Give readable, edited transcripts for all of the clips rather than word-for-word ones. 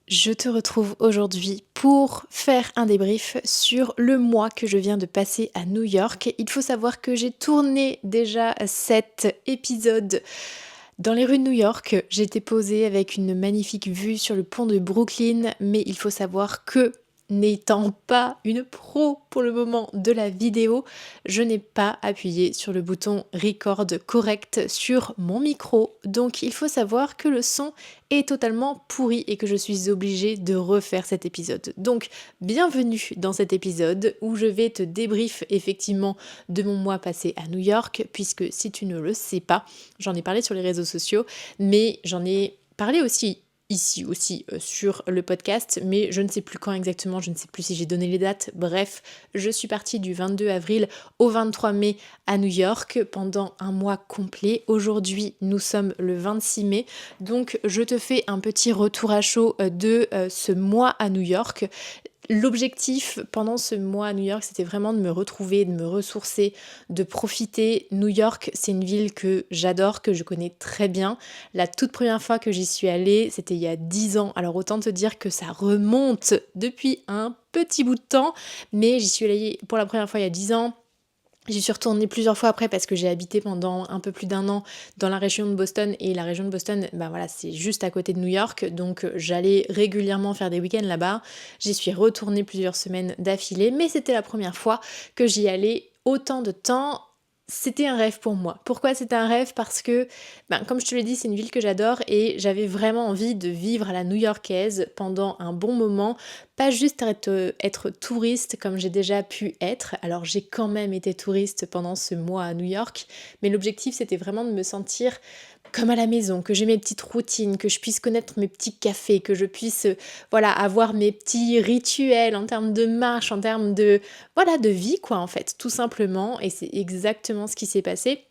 Je te retrouve aujourd'hui pour faire un débrief sur le mois que je viens de passer à New York. Il faut savoir que j'ai tourné déjà cet épisode dans les rues de New York. J'étais posée avec une magnifique vue sur le pont de Brooklyn, mais il faut savoir que n'étant pas une pro pour le moment de la vidéo, je n'ai pas appuyé sur le bouton record correct sur mon micro. Donc il faut savoir que le son est totalement pourri et que je suis obligée de refaire cet épisode. Donc bienvenue dans cet épisode où je vais te débrief effectivement de mon mois passé à New York, puisque si tu ne le sais pas, j'en ai parlé sur les réseaux sociaux, mais j'en ai parlé aussi ici aussi sur le podcast, mais je ne sais plus quand exactement, je ne sais plus si j'ai donné les dates. Bref, je suis partie du 22 avril au 23 mai à New York pendant un mois complet. Aujourd'hui, nous sommes le 26 mai, donc je te fais un petit retour à chaud de ce mois à New York. L'objectif pendant ce mois à New York, c'était vraiment de me retrouver, de me ressourcer, de profiter. New York, c'est une ville que j'adore, que je connais très bien. La toute première fois que j'y suis allée, c'était il y a 10 ans. Alors autant te dire que ça remonte depuis un petit bout de temps, mais j'y suis allée pour la première fois il y a 10 ans. J'y suis retournée plusieurs fois après parce que j'ai habité pendant un peu plus d'un an dans la région de Boston, et la région de Boston, ben voilà, c'est juste à côté de New York, donc j'allais régulièrement faire des week-ends là-bas. J'y suis retournée plusieurs semaines d'affilée, mais c'était la première fois que j'y allais autant de temps. C'était un rêve pour moi. Pourquoi c'était un rêve? Parce que, comme je te l'ai dit, c'est une ville que j'adore et j'avais vraiment envie de vivre à la new-yorkaise pendant un bon moment, pas juste être touriste comme j'ai déjà pu être. Alors j'ai quand même été touriste pendant ce mois à New York, mais l'objectif c'était vraiment de me sentir comme à la maison, que j'ai mes petites routines, que je puisse connaître mes petits cafés, que je puisse voilà, avoir mes petits rituels en termes de marche, en termes de voilà, de vie quoi en fait, tout simplement, et c'est exactement ce qui s'est passé.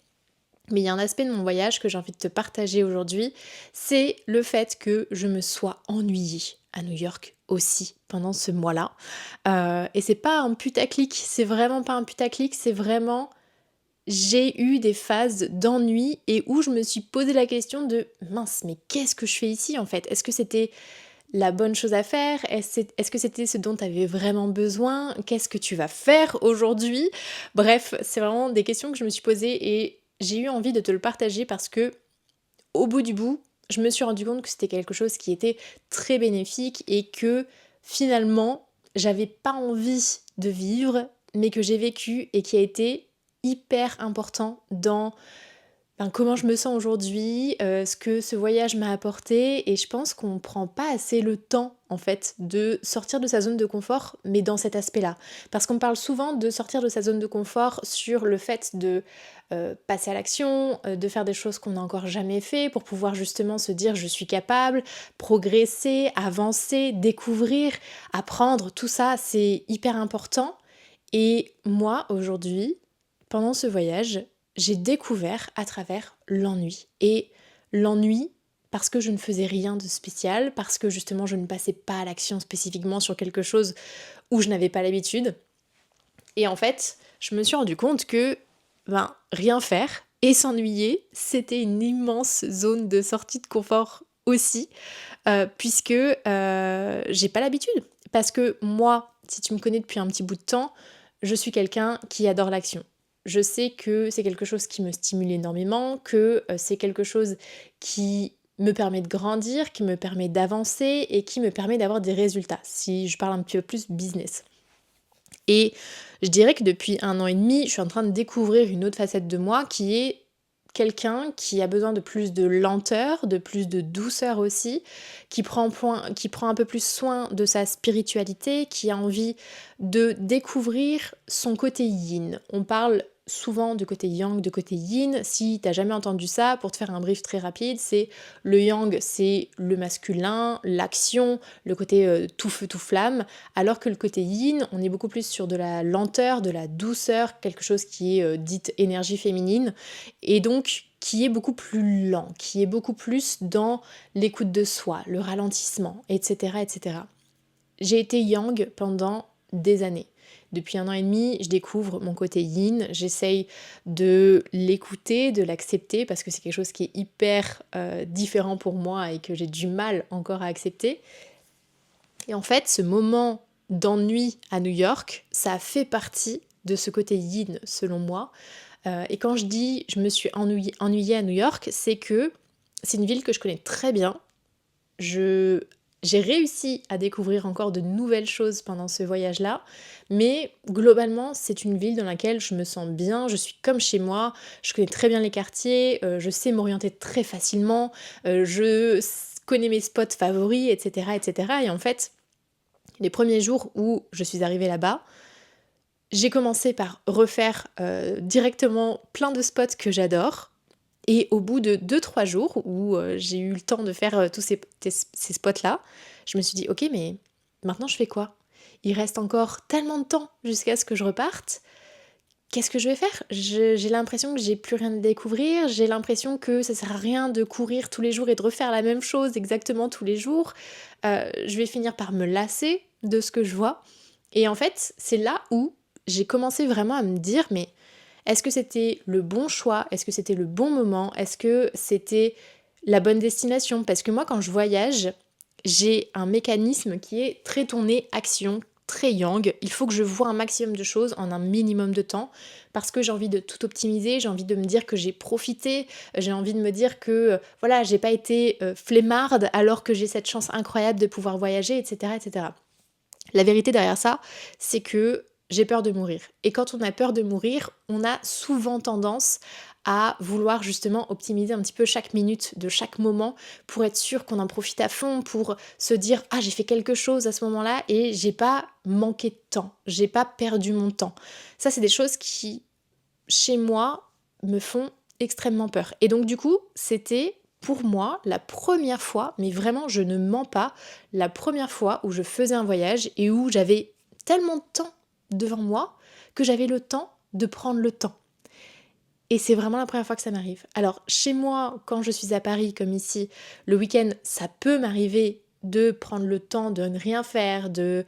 Mais il y a un aspect de mon voyage que j'ai envie de te partager aujourd'hui, c'est le fait que je me sois ennuyée à New York aussi pendant ce mois-là. Et c'est pas un putaclic, c'est vraiment pas un putaclic, c'est vraiment j'ai eu des phases d'ennui et où je me suis posé la question de mince, mais qu'est-ce que je fais ici en fait? Est-ce que c'était la bonne chose à faire? Est-ce que c'était ce dont tu avais vraiment besoin? Qu'est-ce que tu vas faire aujourd'hui? Bref, c'est vraiment des questions que je me suis posées et j'ai eu envie de te le partager parce que, au bout du bout, je me suis rendu compte que c'était quelque chose qui était très bénéfique et que finalement, j'avais pas envie de vivre, mais que j'ai vécu et qui a été hyper important dans comment je me sens aujourd'hui, ce que ce voyage m'a apporté, et je pense qu'on prend pas assez le temps en fait de sortir de sa zone de confort, mais dans cet aspect-là. Parce qu'on parle souvent de sortir de sa zone de confort sur le fait de passer à l'action, de faire des choses qu'on n'a encore jamais fait pour pouvoir justement se dire je suis capable, progresser, avancer, découvrir, apprendre, tout ça c'est hyper important. Et moi aujourd'hui, pendant ce voyage, j'ai découvert à travers l'ennui. Et l'ennui parce que je ne faisais rien de spécial, parce que justement je ne passais pas à l'action spécifiquement sur quelque chose où je n'avais pas l'habitude. Et en fait, je me suis rendu compte que rien faire et s'ennuyer, c'était une immense zone de sortie de confort aussi, puisque j'ai pas l'habitude. Parce que moi, si tu me connais depuis un petit bout de temps, je suis quelqu'un qui adore l'action. Je sais que c'est quelque chose qui me stimule énormément, que c'est quelque chose qui me permet de grandir, qui me permet d'avancer et qui me permet d'avoir des résultats, si je parle un petit peu plus business. Et je dirais que depuis 1 an et demi, je suis en train de découvrir une autre facette de moi qui est quelqu'un qui a besoin de plus de lenteur, de plus de douceur aussi, qui prend un peu plus soin de sa spiritualité, qui a envie de découvrir son côté yin. On parle souvent de côté yang, de côté yin. Si t'as jamais entendu ça, pour te faire un brief très rapide, c'est le yang, c'est le masculin, l'action, le côté tout feu, tout flamme, alors que le côté yin, on est beaucoup plus sur de la lenteur, de la douceur, quelque chose qui est dite énergie féminine, et donc qui est beaucoup plus lent, qui est beaucoup plus dans l'écoute de soi, le ralentissement, etc. etc. J'ai été yang pendant des années. Depuis 1 an et demi, je découvre mon côté yin, j'essaye de l'écouter, de l'accepter, parce que c'est quelque chose qui est hyper différent pour moi et que j'ai du mal encore à accepter. Et en fait, ce moment d'ennui à New York, ça a fait partie de ce côté yin, selon moi. Et quand je dis je me suis ennuyée à New York, c'est que c'est une ville que je connais très bien. Je J'ai réussi à découvrir encore de nouvelles choses pendant ce voyage-là, mais globalement, c'est une ville dans laquelle je me sens bien, je suis comme chez moi, je connais très bien les quartiers, je sais m'orienter très facilement, connais mes spots favoris, etc., etc. Et en fait, les premiers jours où je suis arrivée là-bas, j'ai commencé par refaire directement plein de spots que j'adore. Et au bout de 2-3 jours où j'ai eu le temps de faire tous ces spots-là, je me suis dit, ok, mais maintenant je fais quoi? Il reste encore tellement de temps jusqu'à ce que je reparte. Qu'est-ce que je vais faire? J'ai l'impression que j'ai plus rien à découvrir, j'ai l'impression que ça sert à rien de courir tous les jours et de refaire la même chose exactement tous les jours. Je vais finir par me lasser de ce que je vois. Et en fait, c'est là où j'ai commencé vraiment à me dire, mais est-ce que c'était le bon choix? Est-ce que c'était le bon moment? Est-ce que c'était la bonne destination? Parce que moi, quand je voyage, j'ai un mécanisme qui est très tourné action, très yang. Il faut que je vois un maximum de choses en un minimum de temps parce que j'ai envie de tout optimiser, j'ai envie de me dire que j'ai profité, j'ai envie de me dire que voilà, j'ai pas été flemmarde alors que j'ai cette chance incroyable de pouvoir voyager, etc., etc. La vérité derrière ça, c'est que j'ai peur de mourir. Et quand on a peur de mourir, on a souvent tendance à vouloir justement optimiser un petit peu chaque minute de chaque moment pour être sûr qu'on en profite à fond, pour se dire ah j'ai fait quelque chose à ce moment-là et j'ai pas manqué de temps, j'ai pas perdu mon temps. Ça c'est des choses qui chez moi me font extrêmement peur. Et donc du coup, c'était pour moi la première fois, mais vraiment je ne mens pas, la première fois où je faisais un voyage et où j'avais tellement de temps devant moi que j'avais le temps de prendre le temps. Et c'est vraiment la première fois que ça m'arrive. Alors chez moi, quand je suis à Paris comme ici, le week-end, ça peut m'arriver de prendre le temps de ne rien faire, de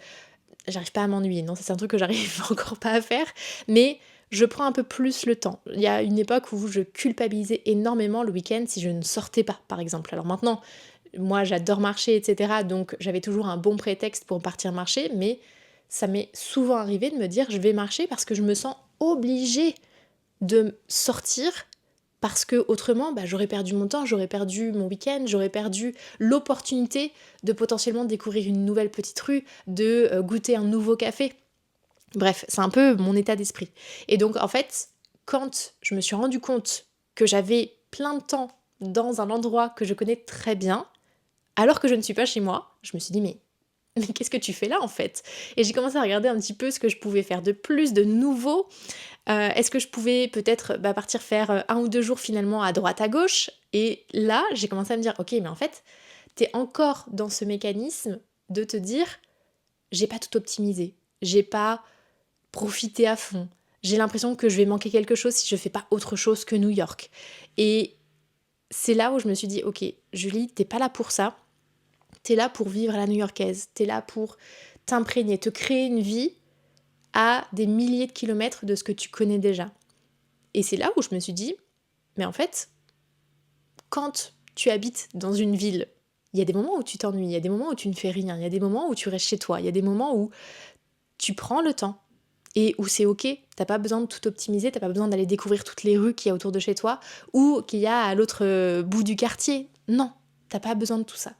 j'arrive pas à m'ennuyer, non, ça c'est un truc que j'arrive encore pas à faire, mais je prends un peu plus le temps. Il y a une époque où je culpabilisais énormément le week-end si je ne sortais pas, par exemple. Alors maintenant, moi j'adore marcher, etc. Donc j'avais toujours un bon prétexte pour partir marcher, mais ça m'est souvent arrivé de me dire je vais marcher parce que je me sens obligée de sortir parce que autrement, j'aurais perdu mon temps, j'aurais perdu mon week-end, j'aurais perdu l'opportunité de potentiellement découvrir une nouvelle petite rue, de goûter un nouveau café. Bref, c'est un peu mon état d'esprit. Et donc en fait, quand je me suis rendu compte que j'avais plein de temps dans un endroit que je connais très bien, alors que je ne suis pas chez moi, je me suis dit mais qu'est-ce que tu fais là en fait? Et j'ai commencé à regarder un petit peu ce que je pouvais faire de plus, de nouveau. Est-ce que je pouvais peut-être partir faire 1 ou 2 jours finalement à droite à gauche? Et là, j'ai commencé à me dire, ok, mais en fait, t'es encore dans ce mécanisme de te dire, j'ai pas tout optimisé, j'ai pas profité à fond, j'ai l'impression que je vais manquer quelque chose si je fais pas autre chose que New York. Et c'est là où je me suis dit, ok, Julie, t'es pas là pour ça, t'es là pour vivre à la new-yorkaise, t'es là pour t'imprégner, te créer une vie à des milliers de kilomètres de ce que tu connais déjà. Et c'est là où je me suis dit, mais en fait, quand tu habites dans une ville, il y a des moments où tu t'ennuies, il y a des moments où tu ne fais rien, il y a des moments où tu restes chez toi, il y a des moments où tu prends le temps et où c'est ok, t'as pas besoin de tout optimiser, t'as pas besoin d'aller découvrir toutes les rues qu'il y a autour de chez toi ou qu'il y a à l'autre bout du quartier. Non, t'as pas besoin de tout ça.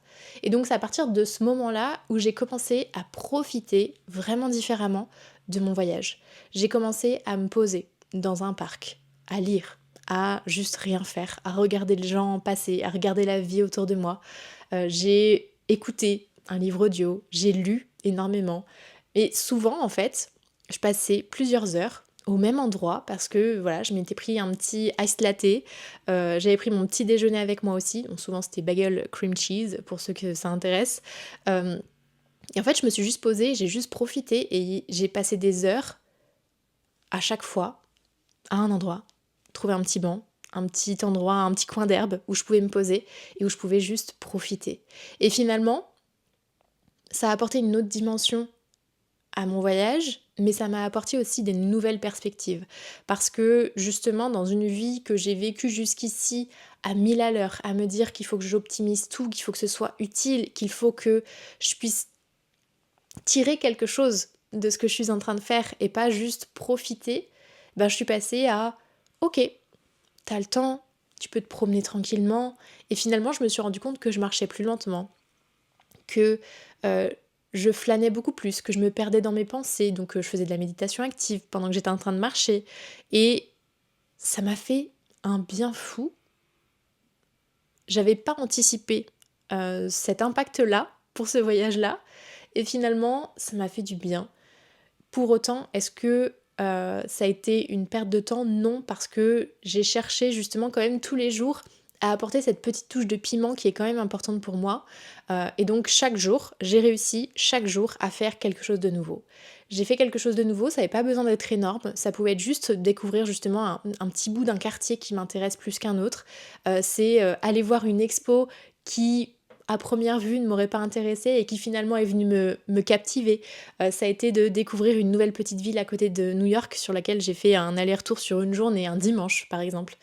Et donc c'est à partir de ce moment-là où j'ai commencé à profiter vraiment différemment de mon voyage. J'ai commencé à me poser dans un parc, à lire, à juste rien faire, à regarder les gens passer, à regarder la vie autour de moi. J'ai écouté un livre audio, j'ai lu énormément. Et souvent, en fait, je passais plusieurs heures au même endroit parce que voilà, je m'étais pris un petit iced latte, j'avais pris mon petit déjeuner avec moi aussi, donc souvent c'était bagel cream cheese pour ceux que ça intéresse. Et en fait, je me suis juste posée, j'ai juste profité et j'ai passé des heures à chaque fois à un endroit, trouver un petit banc, un petit endroit, un petit coin d'herbe où je pouvais me poser et où je pouvais juste profiter. Et finalement, ça a apporté une autre dimension à mon voyage, mais ça m'a apporté aussi des nouvelles perspectives. Parce que justement, dans une vie que j'ai vécue jusqu'ici à 1000 à l'heure, à me dire qu'il faut que j'optimise tout, qu'il faut que ce soit utile, qu'il faut que je puisse tirer quelque chose de ce que je suis en train de faire et pas juste profiter, je suis passée à ok, t'as le temps, tu peux te promener tranquillement. Et finalement, je me suis rendu compte que je marchais plus lentement, que je flânais beaucoup plus, que je me perdais dans mes pensées. Donc je faisais de la méditation active pendant que j'étais en train de marcher. Et ça m'a fait un bien fou. J'avais pas anticipé cet impact-là pour ce voyage-là. Et finalement, ça m'a fait du bien. Pour autant, est-ce que ça a été une perte de temps? Non, parce que j'ai cherché justement quand même tous les jours à apporter cette petite touche de piment qui est quand même importante pour moi. Et donc chaque jour, j'ai réussi chaque jour à faire quelque chose de nouveau. J'ai fait quelque chose de nouveau, ça n'avait pas besoin d'être énorme, ça pouvait être juste découvrir justement un petit bout d'un quartier qui m'intéresse plus qu'un autre. C'est aller voir une expo qui à première vue ne m'aurait pas intéressée et qui finalement est venue me captiver. Ça a été de découvrir une nouvelle petite ville à côté de New York sur laquelle j'ai fait un aller-retour sur une journée, un dimanche par exemple.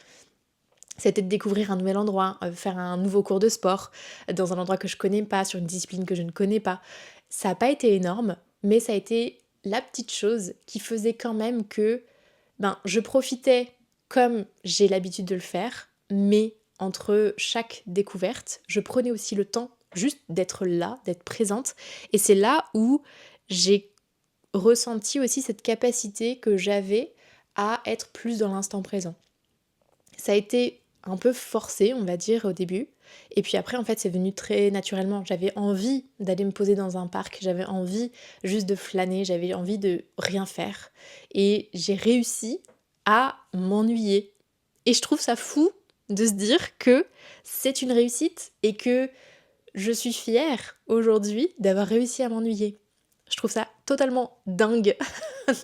C'était de découvrir un nouvel endroit, faire un nouveau cours de sport dans un endroit que je connais pas, sur une discipline que je ne connais pas. Ça n'a pas été énorme, mais ça a été la petite chose qui faisait quand même que je profitais comme j'ai l'habitude de le faire, mais entre chaque découverte, je prenais aussi le temps juste d'être là, d'être présente. Et c'est là où j'ai ressenti aussi cette capacité que j'avais à être plus dans l'instant présent. Ça a été un peu forcé, on va dire, au début. Et puis après, en fait, c'est venu très naturellement. J'avais envie d'aller me poser dans un parc, j'avais envie juste de flâner, j'avais envie de rien faire. Et j'ai réussi à m'ennuyer. Et je trouve ça fou de se dire que c'est une réussite et que je suis fière aujourd'hui d'avoir réussi à m'ennuyer. Je trouve ça totalement dingue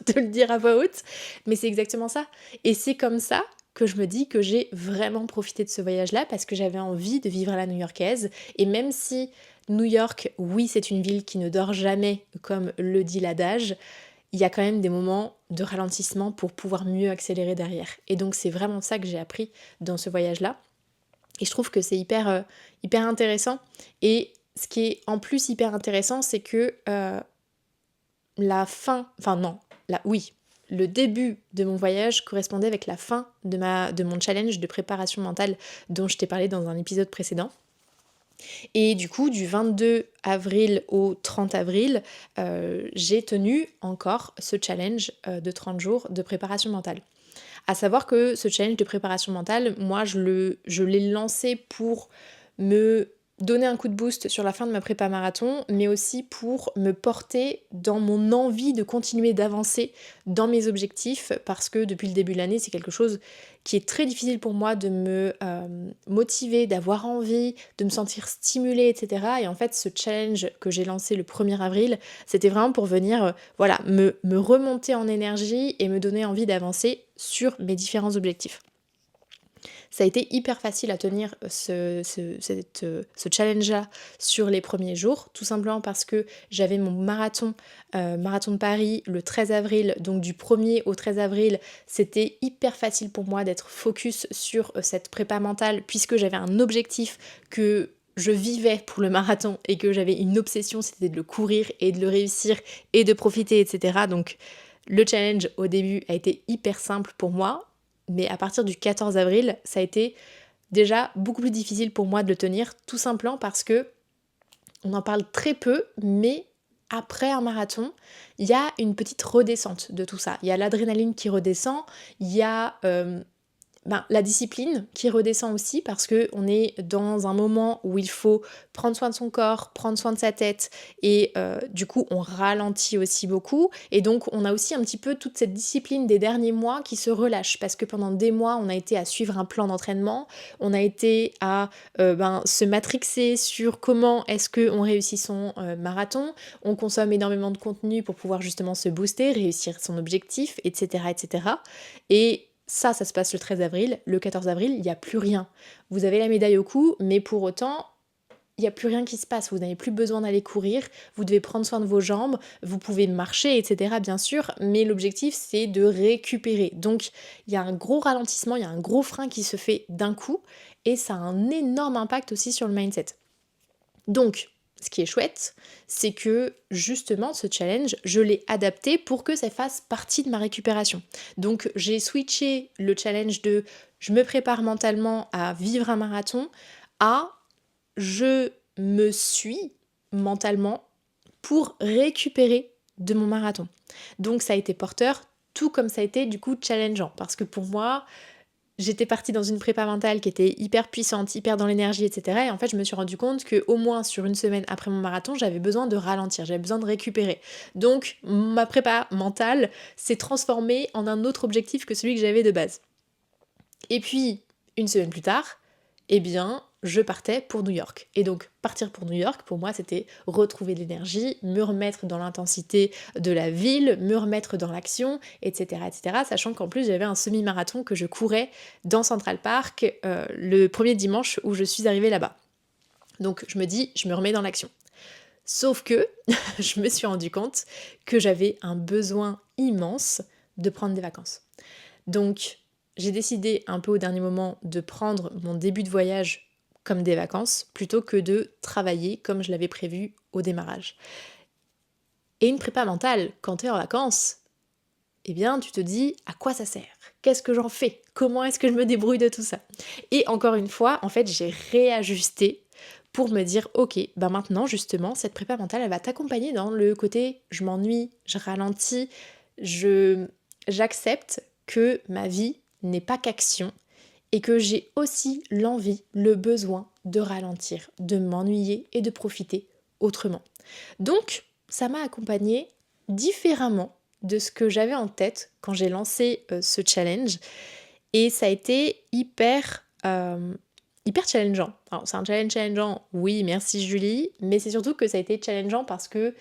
de le dire à voix haute, mais c'est exactement ça. Et c'est comme ça que je me dis que j'ai vraiment profité de ce voyage-là parce que j'avais envie de vivre à la new-yorkaise. Et même si New York, oui, c'est une ville qui ne dort jamais, comme le dit l'adage, il y a quand même des moments de ralentissement pour pouvoir mieux accélérer derrière. Et donc c'est vraiment ça que j'ai appris dans ce voyage-là. Et je trouve que c'est hyper intéressant. Et ce qui est en plus hyper intéressant, c'est que le début de mon voyage correspondait avec la fin de mon challenge de préparation mentale dont je t'ai parlé dans un épisode précédent. Et du coup, du 22 avril au 30 avril, j'ai tenu encore ce challenge de 30 jours de préparation mentale. À savoir que ce challenge de préparation mentale, moi, je l'ai lancé pour me donner un coup de boost sur la fin de ma prépa marathon, mais aussi pour me porter dans mon envie de continuer d'avancer dans mes objectifs, parce que depuis le début de l'année, c'est quelque chose qui est très difficile pour moi de me motiver, d'avoir envie, de me sentir stimulée, etc. Et en fait, ce challenge que j'ai lancé le 1er avril, c'était vraiment pour venir me remonter en énergie et me donner envie d'avancer sur mes différents objectifs. Ça a été hyper facile à tenir ce challenge-là sur les premiers jours, tout simplement parce que j'avais mon marathon de Paris le 13 avril, donc du 1er au 13 avril, c'était hyper facile pour moi d'être focus sur cette prépa mentale puisque j'avais un objectif que je vivais pour le marathon et que j'avais une obsession, c'était de le courir et de le réussir et de profiter, etc. Donc le challenge au début a été hyper simple pour moi. Mais à partir du 14 avril, ça a été déjà beaucoup plus difficile pour moi de le tenir, tout simplement parce que on en parle très peu, mais après un marathon, il y a une petite redescente de tout ça. Il y a l'adrénaline qui redescend, il y a la discipline qui redescend aussi parce qu'on est dans un moment où il faut prendre soin de son corps, prendre soin de sa tête et du coup on ralentit aussi beaucoup et donc on a aussi un petit peu toute cette discipline des derniers mois qui se relâche parce que pendant des mois on a été à suivre un plan d'entraînement, on a été à se matrixer sur comment est-ce qu'on réussit son marathon, on consomme énormément de contenu pour pouvoir justement se booster, réussir son objectif, etc. etc. Et ça se passe le 13 avril. Le 14 avril, il n'y a plus rien. Vous avez la médaille au cou, mais pour autant, il n'y a plus rien qui se passe. Vous n'avez plus besoin d'aller courir. Vous devez prendre soin de vos jambes. Vous pouvez marcher, etc. bien sûr. Mais l'objectif, c'est de récupérer. Donc, il y a un gros ralentissement, il y a un gros frein qui se fait d'un coup. Et ça a un énorme impact aussi sur le mindset. Donc, ce qui est chouette, c'est que justement ce challenge, je l'ai adapté pour que ça fasse partie de ma récupération. Donc j'ai switché le challenge de je me prépare mentalement à vivre un marathon à je me suis mentalement pour récupérer de mon marathon. Donc ça a été porteur, tout comme ça a été du coup challengeant, parce que pour moi, j'étais partie dans une prépa mentale qui était hyper puissante, hyper dans l'énergie, etc. Et en fait, je me suis rendu compte que au moins sur une semaine après mon marathon, j'avais besoin de ralentir, j'avais besoin de récupérer. Donc, ma prépa mentale s'est transformée en un autre objectif que celui que j'avais de base. Et puis, une semaine plus tard, eh bien, je partais pour New York. Et donc, partir pour New York, pour moi, c'était retrouver de l'énergie, me remettre dans l'intensité de la ville, me remettre dans l'action, etc., etc. Sachant qu'en plus, j'avais un semi-marathon que je courais dans Central Park le premier dimanche où je suis arrivée là-bas. Donc, je me dis, je me remets dans l'action. Sauf que je me suis rendu compte que j'avais un besoin immense de prendre des vacances. Donc, j'ai décidé un peu au dernier moment de prendre mon début de voyage comme des vacances plutôt que de travailler comme je l'avais prévu au démarrage. Et une prépa mentale, quand tu es en vacances, eh bien tu te dis à quoi ça sert ? Qu'est-ce que j'en fais ? Comment est-ce que je me débrouille de tout ça ? Et encore une fois, en fait, j'ai réajusté pour me dire ok, bah maintenant justement, cette prépa mentale, elle va t'accompagner dans le côté je m'ennuie, je ralentis, j'accepte que ma vie n'est pas qu'action et que j'ai aussi l'envie, le besoin de ralentir, de m'ennuyer et de profiter autrement. Donc, ça m'a accompagnée différemment de ce que j'avais en tête quand j'ai lancé ce challenge et ça a été hyper challengeant. Alors, c'est un challenge challengeant, oui, merci Julie, mais c'est surtout que ça a été challengeant parce que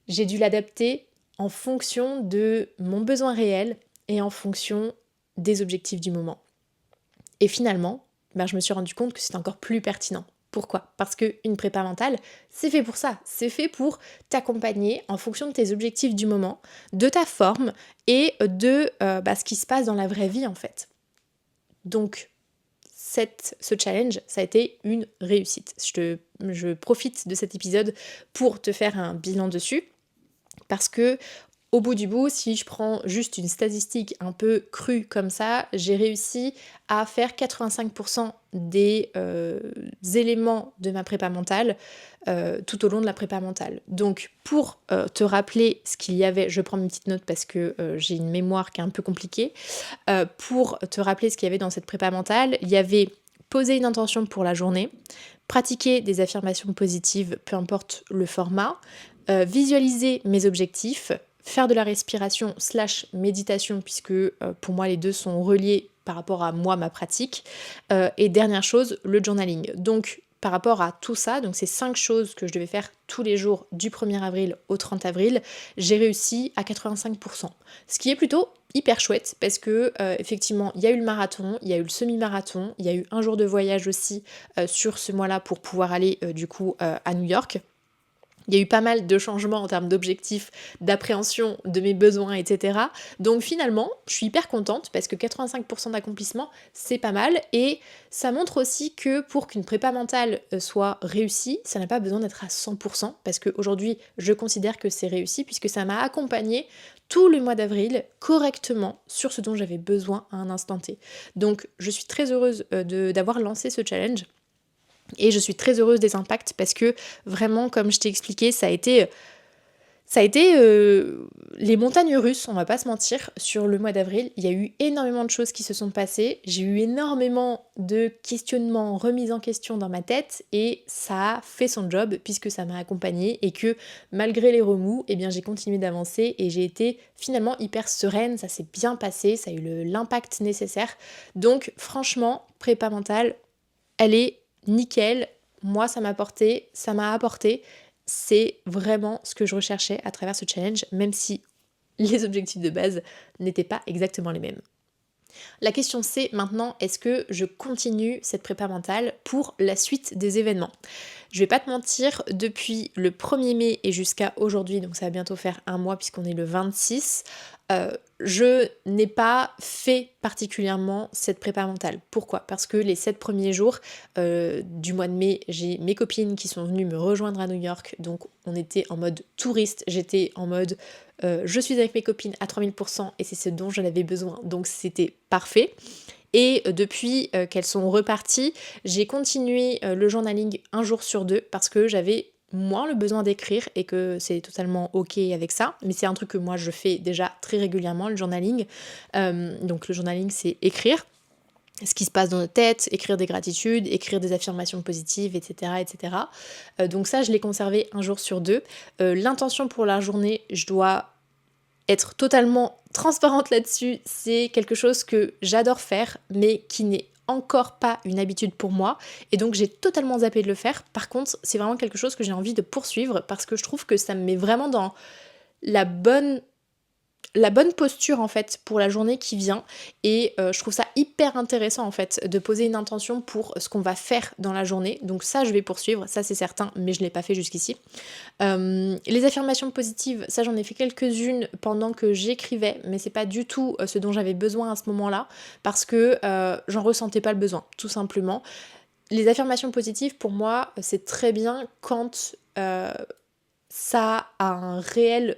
j'ai dû l'adapter en fonction de mon besoin réel et en fonction des objectifs du moment. Et finalement, je me suis rendu compte que c'est encore plus pertinent. Pourquoi ? Parce qu'une prépa mentale, c'est fait pour ça. C'est fait pour t'accompagner en fonction de tes objectifs du moment, de ta forme et de ce qui se passe dans la vraie vie en fait. Donc, ce challenge, ça a été une réussite. Je profite de cet épisode pour te faire un bilan dessus. Parce que au bout du bout, si je prends juste une statistique un peu crue comme ça, j'ai réussi à faire 85% des éléments de ma prépa mentale tout au long de la prépa mentale. Donc pour te rappeler ce qu'il y avait, je prends une petite note parce que j'ai une mémoire qui est un peu compliquée, pour te rappeler ce qu'il y avait dans cette prépa mentale, il y avait poser une intention pour la journée, pratiquer des affirmations positives, peu importe le format, visualiser mes objectifs, faire de la respiration / méditation, puisque pour moi les deux sont reliés par rapport à moi, ma pratique. Et dernière chose, le journaling. Donc par rapport à tout ça, donc ces 5 choses que je devais faire tous les jours du 1er avril au 30 avril, j'ai réussi à 85%. Ce qui est plutôt hyper chouette parce que effectivement, il y a eu le marathon, il y a eu le semi-marathon, il y a eu un jour de voyage aussi sur ce mois-là pour pouvoir aller à New York. Il y a eu pas mal de changements en termes d'objectifs, d'appréhension de mes besoins, etc. Donc finalement, je suis hyper contente parce que 85% d'accomplissement, c'est pas mal. Et ça montre aussi que pour qu'une prépa mentale soit réussie, ça n'a pas besoin d'être à 100%. Parce qu'aujourd'hui, je considère que c'est réussi puisque ça m'a accompagnée tout le mois d'avril correctement sur ce dont j'avais besoin à un instant T. Donc je suis très heureuse d'avoir lancé ce challenge. Et je suis très heureuse des impacts parce que vraiment, comme je t'ai expliqué, ça a été les montagnes russes, on va pas se mentir, sur le mois d'avril. Il y a eu énormément de choses qui se sont passées. J'ai eu énormément de questionnements, remises en question dans ma tête et ça a fait son job puisque ça m'a accompagnée et que malgré les remous, eh bien, j'ai continué d'avancer et j'ai été finalement hyper sereine. Ça s'est bien passé, ça a eu l'impact nécessaire. Donc franchement, prépa mentale, elle est nickel, moi ça m'a apporté, c'est vraiment ce que je recherchais à travers ce challenge, même si les objectifs de base n'étaient pas exactement les mêmes. La question c'est maintenant, est-ce que je continue cette prépa mentale pour la suite des événements ? Je vais pas te mentir, depuis le 1er mai et jusqu'à aujourd'hui, donc ça va bientôt faire un mois puisqu'on est le 26, je n'ai pas fait particulièrement cette prépa mentale. Pourquoi? Parce que les 7 premiers jours du mois de mai, j'ai mes copines qui sont venues me rejoindre à New York, donc on était en mode touriste, j'étais en mode je suis avec mes copines à 3000% et c'est ce dont j'en avais besoin, donc c'était parfait. Et depuis qu'elles sont reparties, j'ai continué le journaling un jour sur deux parce que j'avais moins le besoin d'écrire et que c'est totalement ok avec ça. Mais c'est un truc que moi je fais déjà très régulièrement, le journaling. Donc le journaling, c'est écrire ce qui se passe dans notre tête, écrire des gratitudes, écrire des affirmations positives, etc. etc. Donc ça, je l'ai conservé un jour sur deux. L'intention pour la journée, je dois être totalement transparente là-dessus, c'est quelque chose que j'adore faire, mais qui n'est encore pas une habitude pour moi, et donc j'ai totalement zappé de le faire. Par contre, c'est vraiment quelque chose que j'ai envie de poursuivre, parce que je trouve que ça me met vraiment dans la bonne posture en fait pour la journée qui vient, et je trouve ça hyper intéressant en fait de poser une intention pour ce qu'on va faire dans la journée. Donc ça, je vais poursuivre, ça c'est certain, mais je l'ai pas fait jusqu'ici. Les affirmations positives, ça j'en ai fait quelques-unes pendant que j'écrivais, mais c'est pas du tout ce dont j'avais besoin à ce moment-là, parce que j'en ressentais pas le besoin, tout simplement. Les affirmations positives, pour moi, c'est très bien quand ça a un réel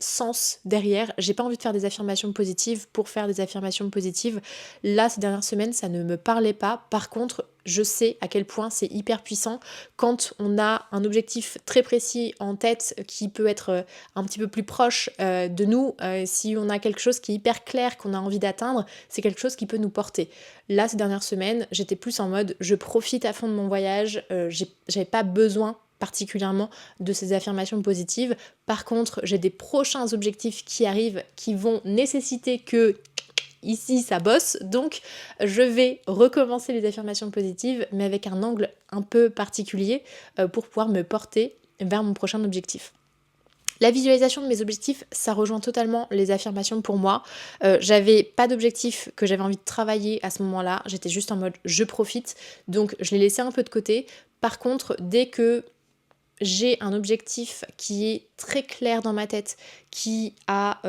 sens derrière. J'ai pas envie de faire des affirmations positives pour faire des affirmations positives. Là, ces dernières semaines, ça ne me parlait pas. Par contre, je sais à quel point c'est hyper puissant quand on a un objectif très précis en tête qui peut être un petit peu plus proche de nous. Si on a quelque chose qui est hyper clair qu'on a envie d'atteindre, c'est quelque chose qui peut nous porter. Là, ces dernières semaines, j'étais plus en mode je profite à fond de mon voyage, j'avais pas besoin particulièrement de ces affirmations positives. Par contre, j'ai des prochains objectifs qui arrivent qui vont nécessiter que ici ça bosse, donc je vais recommencer les affirmations positives, mais avec un angle un peu particulier pour pouvoir me porter vers mon prochain objectif. La visualisation de mes objectifs, ça rejoint totalement les affirmations pour moi. J'avais pas d'objectif que j'avais envie de travailler à ce moment-là, j'étais juste en mode je profite, donc je l'ai laissé un peu de côté. Par contre, dès que j'ai un objectif qui est très clair dans ma tête, qui a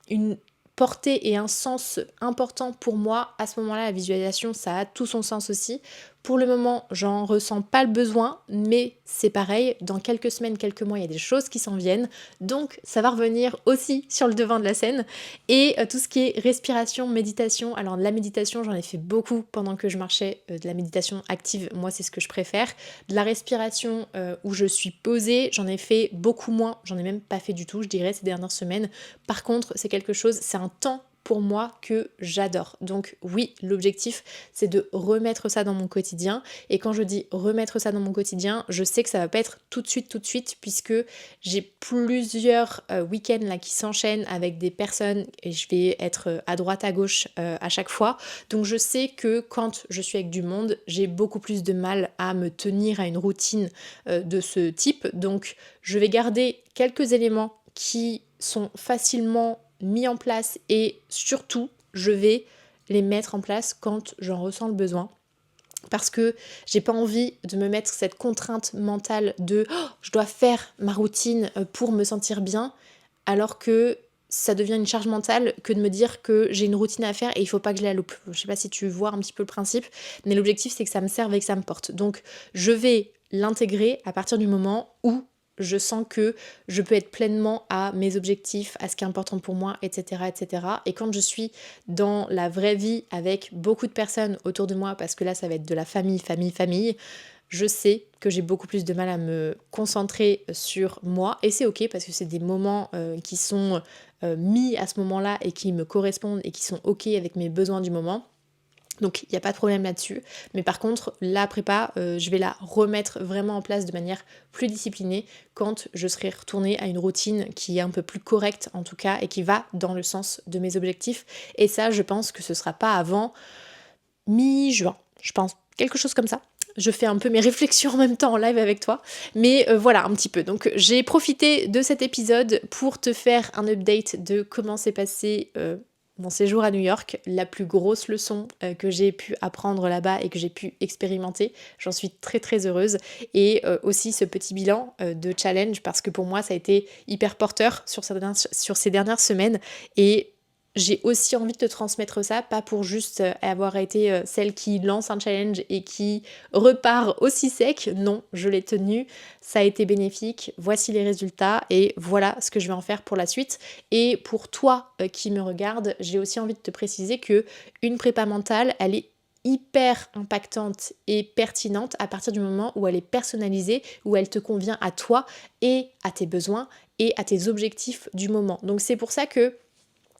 une portée et un sens important pour moi, à ce moment-là, la visualisation, ça a tout son sens aussi. Pour le moment, j'en ressens pas le besoin, mais c'est pareil, dans quelques semaines, quelques mois, il y a des choses qui s'en viennent, donc ça va revenir aussi sur le devant de la scène. Et tout ce qui est respiration, méditation, alors de la méditation, j'en ai fait beaucoup pendant que je marchais, de la méditation active, moi c'est ce que je préfère. De la respiration où je suis posée, j'en ai fait beaucoup moins, j'en ai même pas fait du tout, je dirais, ces dernières semaines. Par contre, c'est quelque chose, c'est un temps pour moi que j'adore. Donc oui, l'objectif, c'est de remettre ça dans mon quotidien. Et quand je dis remettre ça dans mon quotidien, je sais que ça va pas être tout de suite, puisque j'ai plusieurs week-ends là qui s'enchaînent avec des personnes et je vais être à droite, à gauche à chaque fois. Donc je sais que quand je suis avec du monde, j'ai beaucoup plus de mal à me tenir à une routine de ce type. Donc je vais garder quelques éléments qui sont facilement mis en place, et surtout je vais les mettre en place quand j'en ressens le besoin, parce que j'ai pas envie de me mettre cette contrainte mentale de je dois faire ma routine pour me sentir bien, alors que ça devient une charge mentale que de me dire que j'ai une routine à faire et il faut pas que je la loupe. Je sais pas si tu vois un petit peu le principe, mais l'objectif c'est que ça me serve et que ça me porte. Donc je vais l'intégrer à partir du moment où je sens que je peux être pleinement à mes objectifs, à ce qui est important pour moi, etc., etc. Et quand je suis dans la vraie vie avec beaucoup de personnes autour de moi, parce que là ça va être de la famille, je sais que j'ai beaucoup plus de mal à me concentrer sur moi, et c'est ok parce que c'est des moments qui sont mis à ce moment-là et qui me correspondent et qui sont ok avec mes besoins du moment. Donc il n'y a pas de problème là-dessus, mais par contre la prépa, je vais la remettre vraiment en place de manière plus disciplinée quand je serai retournée à une routine qui est un peu plus correcte en tout cas et qui va dans le sens de mes objectifs. Et ça, je pense que ce sera pas avant mi-juin, je pense, quelque chose comme ça. Je fais un peu mes réflexions en même temps en live avec toi, mais voilà un petit peu. Donc j'ai profité de cet épisode pour te faire un update de comment s'est passé mon séjour à New York, la plus grosse leçon que j'ai pu apprendre là-bas et que j'ai pu expérimenter. J'en suis très très heureuse. Et aussi ce petit bilan de challenge parce que pour moi ça a été hyper porteur sur ces dernières semaines. Et j'ai aussi envie de te transmettre ça, pas pour juste avoir été celle qui lance un challenge et qui repart aussi sec. Non, je l'ai tenu, ça a été bénéfique, voici les résultats et voilà ce que je vais en faire pour la suite. Et pour toi qui me regarde, j'ai aussi envie de te préciser que une prépa mentale, elle est hyper impactante et pertinente à partir du moment où elle est personnalisée, où elle te convient à toi et à tes besoins et à tes objectifs du moment. Donc c'est pour ça que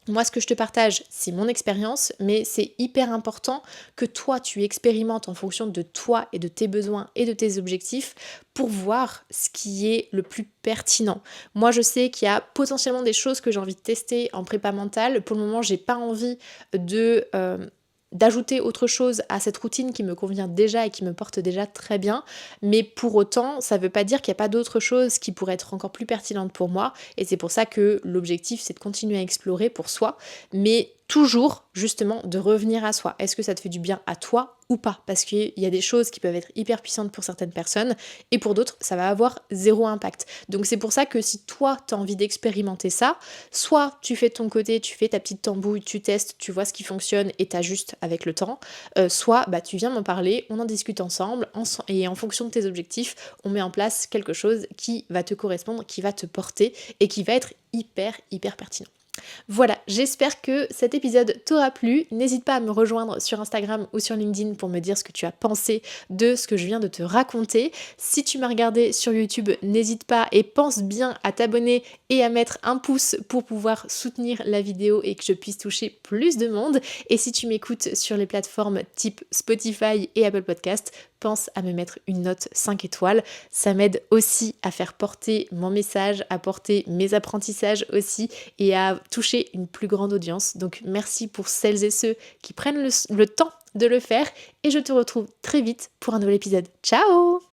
moi, ce que je te partage, c'est mon expérience, mais c'est hyper important que toi, tu expérimentes en fonction de toi et de tes besoins et de tes objectifs pour voir ce qui est le plus pertinent. Moi, je sais qu'il y a potentiellement des choses que j'ai envie de tester en prépa mentale. Pour le moment, j'ai pas envie de d'ajouter autre chose à cette routine qui me convient déjà et qui me porte déjà très bien, mais pour autant ça ne veut pas dire qu'il n'y a pas d'autres choses qui pourraient être encore plus pertinentes pour moi, et c'est pour ça que l'objectif c'est de continuer à explorer pour soi, mais toujours justement de revenir à soi. Est-ce que ça te fait du bien à toi ou pas? Parce qu'il y a des choses qui peuvent être hyper puissantes pour certaines personnes et pour d'autres ça va avoir zéro impact. Donc c'est pour ça que si toi tu as envie d'expérimenter ça, soit tu fais de ton côté, tu fais ta petite tambouille, tu testes, tu vois ce qui fonctionne et t'ajustes avec le temps, soit tu viens m'en parler, on en discute ensemble et en fonction de tes objectifs, on met en place quelque chose qui va te correspondre, qui va te porter et qui va être hyper pertinent. Voilà, j'espère que cet épisode t'aura plu. N'hésite pas à me rejoindre sur Instagram ou sur LinkedIn pour me dire ce que tu as pensé de ce que je viens de te raconter. Si tu m'as regardé sur YouTube, n'hésite pas et pense bien à t'abonner et à mettre un pouce pour pouvoir soutenir la vidéo et que je puisse toucher plus de monde. Et si tu m'écoutes sur les plateformes type Spotify et Apple Podcast, pense à me mettre une note 5 étoiles. Ça m'aide aussi à faire porter mon message, à porter mes apprentissages aussi et à toucher une plus grande audience. Donc merci pour celles et ceux qui prennent le temps de le faire et je te retrouve très vite pour un nouvel épisode. Ciao!